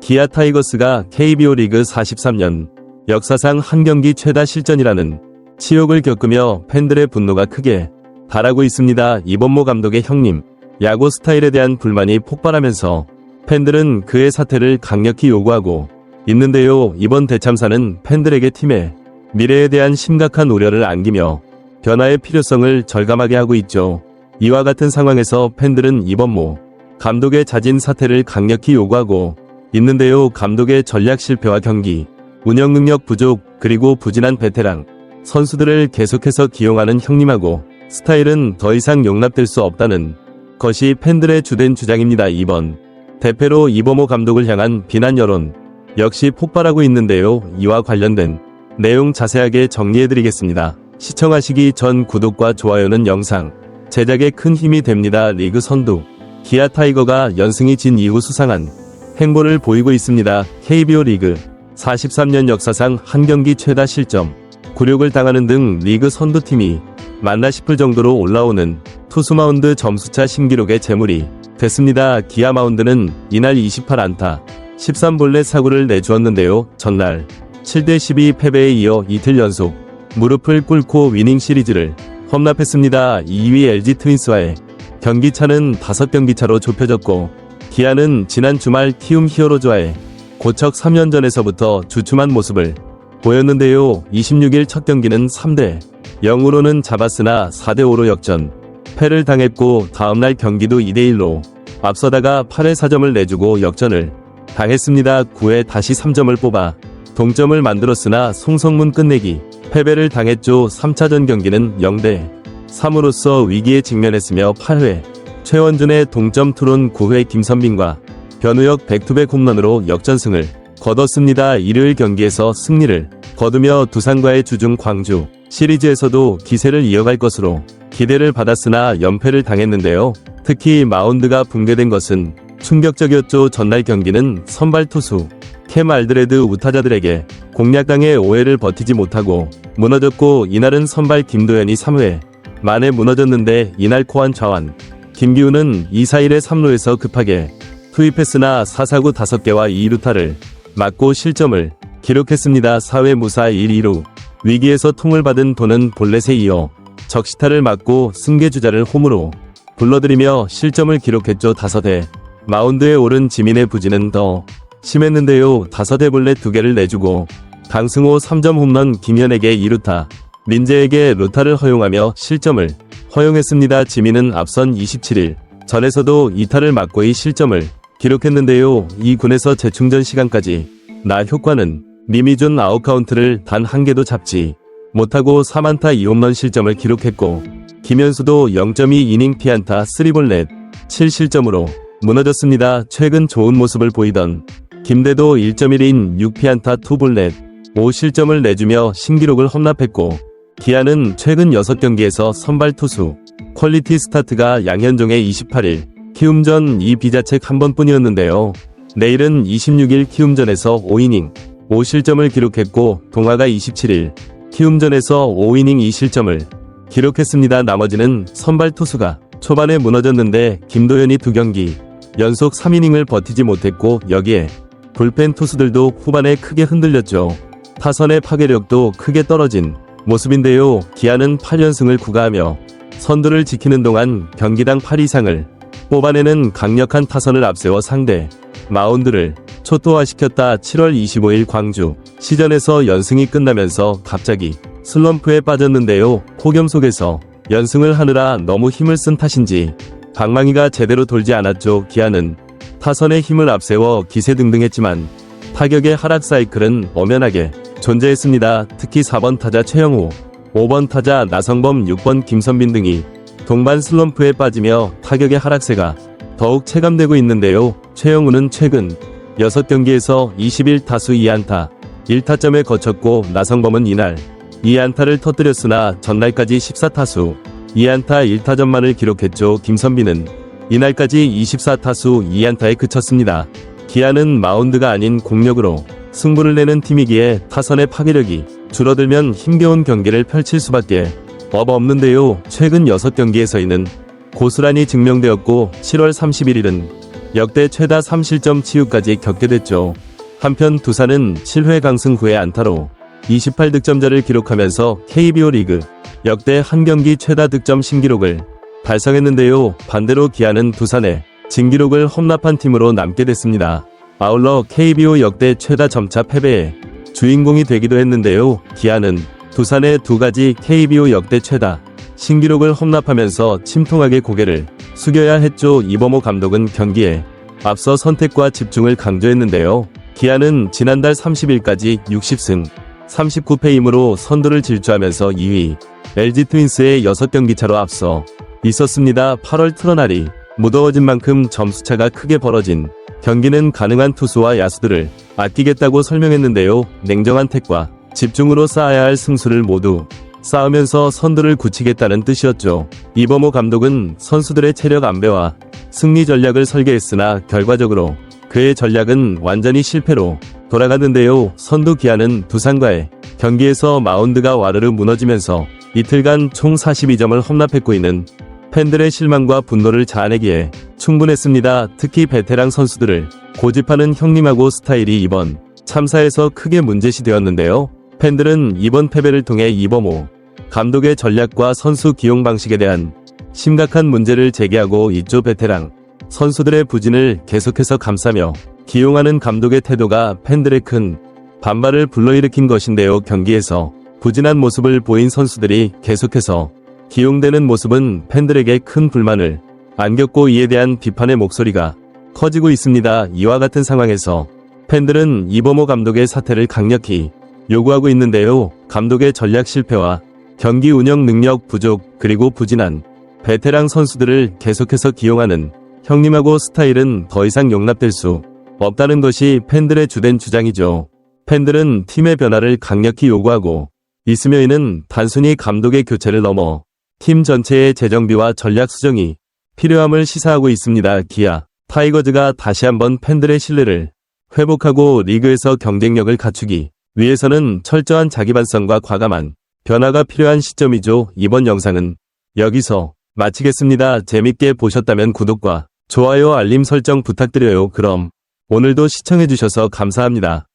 기아 타이거스가 KBO 리그 43년 역사상 한 경기 최다 실전이라는 치욕을 겪으며 팬들의 분노가 크게 달하고 있습니다. 이범모 감독의 형님, 야구 스타일에 대한 불만이 폭발하면서 팬들은 그의 사퇴를 강력히 요구하고 있는데요. 이번 대참사는 팬들에게 팀의 미래에 대한 심각한 우려를 안기며 변화의 필요성을 절감하게 하고 있죠. 이와 같은 상황에서 팬들은 이범모 감독의 자진 사퇴를 강력히 요구하고 있는데요. 감독의 전략 실패와 경기 운영 능력 부족, 그리고 부진한 베테랑 선수들을 계속해서 기용하는 형님하고 스타일은 더 이상 용납될 수 없다는 것이 팬들의 주된 주장입니다. 이번 대패로 이범호 감독을 향한 비난 여론 역시 폭발하고 있는데요. 이와 관련된 내용 자세하게 정리해드리겠습니다. 시청하시기 전 구독과 좋아요는 영상 제작에 큰 힘이 됩니다. 리그 선두 기아 타이거가 연승이 진 이후 수상한 행보를 보이고 있습니다. KBO 리그 43년 역사상 한 경기 최다 실점, 굴욕을 당하는 등 리그 선두팀이 맞나 싶을 정도로 올라오는 투수 마운드 점수차 신기록의 제물이 됐습니다. 기아 마운드는 이날 28안타 13볼넷 사구를 내주었는데요. 전날 7대12 패배에 이어 이틀 연속 무릎을 꿇고 위닝 시리즈를 험납했습니다. 2위 LG 트윈스와의 경기차는 5경기 차로 좁혀졌고 기아는 지난 주말 키움 히어로즈와의 고척 3연전에서부터 주춤한 모습을 보였는데요. 26일 첫 경기는 3대 0으로는 잡았으나 4대5로 역전 패를 당했고 다음날 경기도 2대1로 앞서다가 8회 4점을 내주고 역전을 당했습니다. 9회 다시 3점을 뽑아 동점을 만들었으나 송성문 끝내기 패배를 당했죠. 3차전 경기는 0대3으로서 위기에 직면했으며 8회 최원준의 동점 투론 9회 김선빈과 변우혁 백투백 홈런으로 역전승을 거뒀습니다. 일요일 경기에서 승리를 거두며 두산과의 주중 광주 시리즈에서도 기세를 이어갈 것으로 기대를 받았으나 연패를 당했는데요. 특히 마운드가 붕괴된 것은 충격적이었죠. 전날 경기는 선발 투수 캠 알드레드 우타자들에게 공략당해 오해를 버티지 못하고 무너졌고 이날은 선발 김도현이 3회 만에 무너졌는데 이날 코안 좌완 김기훈은 2-4-1의 3루에서 급하게 투입했으나 4사구 5개와 2루타를 맞고 실점을 기록했습니다. 4회 무사 1-2루 위기에서 통을 받은 도는 볼넷에 이어 적시타를 맞고 승계주자를 홈으로 불러들이며 실점을 기록했죠. 5회 마운드에 오른 지민의 부진은 더 심했는데요. 5회 볼넷 2개를 내주고 강승호 3점 홈런 김현에게 2루타 민재에게 루타를 허용하며 실점을 허용했습니다. 지민은 앞선 27일 전에서도 2타를 맞고의 실점을 기록했는데요. 이 군에서 재충전 시간까지 나 효과는 미미준 아웃카운트를 단 한 개도 잡지 못하고 3안타 2홈런 실점을 기록했고 김현수도 0.2이닝 피안타 3볼넷 7실점으로 무너졌습니다. 최근 좋은 모습을 보이던 김대도 1.1인 6피안타 2볼넷 5실점을 내주며 신기록을 험납했고 기아는 최근 6경기에서 선발 투수 퀄리티 스타트가 양현종의 28일 키움전 2비자책 한 번뿐이었는데요. 내일은 26일 키움전에서 5이닝 5실점을 기록했고 동아가 27일 키움전에서 5이닝 2실점을 기록했습니다. 나머지는 선발 투수가 초반에 무너졌는데 김도현이 2경기 연속 3이닝을 버티지 못했고 여기에 불펜 투수들도 후반에 크게 흔들렸죠. 타선의 파괴력도 크게 떨어진 모습인데요. 기아는 8연승을 구가하며 선두를 지키는 동안 경기당 8 이상을 뽑아내는 강력한 타선을 앞세워 상대 마운드를 초토화시켰다. 7월 25일 광주 시전에서 연승이 끝나면서 갑자기 슬럼프에 빠졌는데요. 폭염 속에서 연승을 하느라 너무 힘을 쓴 탓인지 방망이가 제대로 돌지 않았죠. 기아는 타선의 힘을 앞세워 기세등등했지만 타격의 하락 사이클은 엄연하게 존재했습니다. 특히 4번 타자 최영우, 5번 타자 나성범, 6번 김선빈 등이 동반 슬럼프에 빠지며 타격의 하락세가 더욱 체감되고 있는데요. 최영우는 최근 6경기에서 21타수 2안타 1타점에 거쳤고 나성범은 이날 2안타를 터뜨렸으나 전날까지 14타수 2안타 1타점만을 기록했죠. 김선빈은 이날까지 24타수 2안타에 그쳤습니다. 기아는 마운드가 아닌 공력으로 승부를 내는 팀이기에 타선의 파괴력이 줄어들면 힘겨운 경기를 펼칠 수밖에 없는데요. 최근 6경기에서는 고스란히 증명되었고 7월 31일은 역대 최다 3실점 치유까지 겪게 됐죠. 한편 두산은 7회 강승 후의 안타로 28득점자를 기록하면서 KBO 리그 역대 한 경기 최다 득점 신기록을 달성했는데요. 반대로 기아는 두산의 진기록을 험납한 팀으로 남게 됐습니다. 아울러 KBO 역대 최다 점차 패배의 주인공이 되기도 했는데요. 기아는 두산의 두 가지 KBO 역대 최다 신기록을 험납하면서 침통하게 고개를 숙여야 했죠. 이범호 감독은 경기에 앞서 선택과 집중을 강조했는데요. 기아는 지난달 30일까지 60승 39패이므로 선두를 질주하면서 2위 LG 트윈스의 6경기 차로 앞서 있었습니다. 8월 트러날이 무더워진 만큼 점수차가 크게 벌어진 경기는 가능한 투수와 야수들을 아끼겠다고 설명했는데요. 냉정한 택과 집중으로 쌓아야 할 승수를 모두 쌓으면서 선두를 굳히겠다는 뜻이었죠. 이범호 감독은 선수들의 체력 안배와 승리 전략을 설계했으나 결과적으로 그의 전략은 완전히 실패로 돌아갔는데요. 선두 기아는 두산과의 경기에서 마운드가 와르르 무너지면서 이틀간 총 42점을 험납했고 이는 팬들의 실망과 분노를 자아내기에 충분했습니다. 특히 베테랑 선수들을 고집하는 형님하고 스타일이 이번 참사에서 크게 문제시되었는데요. 팬들은 이번 패배를 통해 이범호 감독의 전략과 선수 기용 방식에 대한 심각한 문제를 제기하고 이조 베테랑 선수들의 부진을 계속해서 감싸며 기용하는 감독의 태도가 팬들의 큰 반발을 불러일으킨 것인데요. 경기에서 부진한 모습을 보인 선수들이 계속해서 기용되는 모습은 팬들에게 큰 불만을 안겼고 이에 대한 비판의 목소리가 커지고 있습니다. 이와 같은 상황에서 팬들은 이범호 감독의 사퇴를 강력히 요구하고 있는데요. 감독의 전략 실패와 경기 운영 능력 부족 그리고 부진한 베테랑 선수들을 계속해서 기용하는 형님하고 스타일은 더 이상 용납될 수 없다는 것이 팬들의 주된 주장이죠. 팬들은 팀의 변화를 강력히 요구하고 있으며 이는 단순히 감독의 교체를 넘어 팀 전체의 재정비와 전략 수정이 필요함을 시사하고 있습니다. 기아 타이거즈가 다시 한번 팬들의 신뢰를 회복하고 리그에서 경쟁력을 갖추기 위해서는 철저한 자기반성과 과감한 변화가 필요한 시점이죠. 이번 영상은 여기서 마치겠습니다. 재밌게 보셨다면 구독과 좋아요 알림 설정 부탁드려요. 그럼 오늘도 시청해주셔서 감사합니다.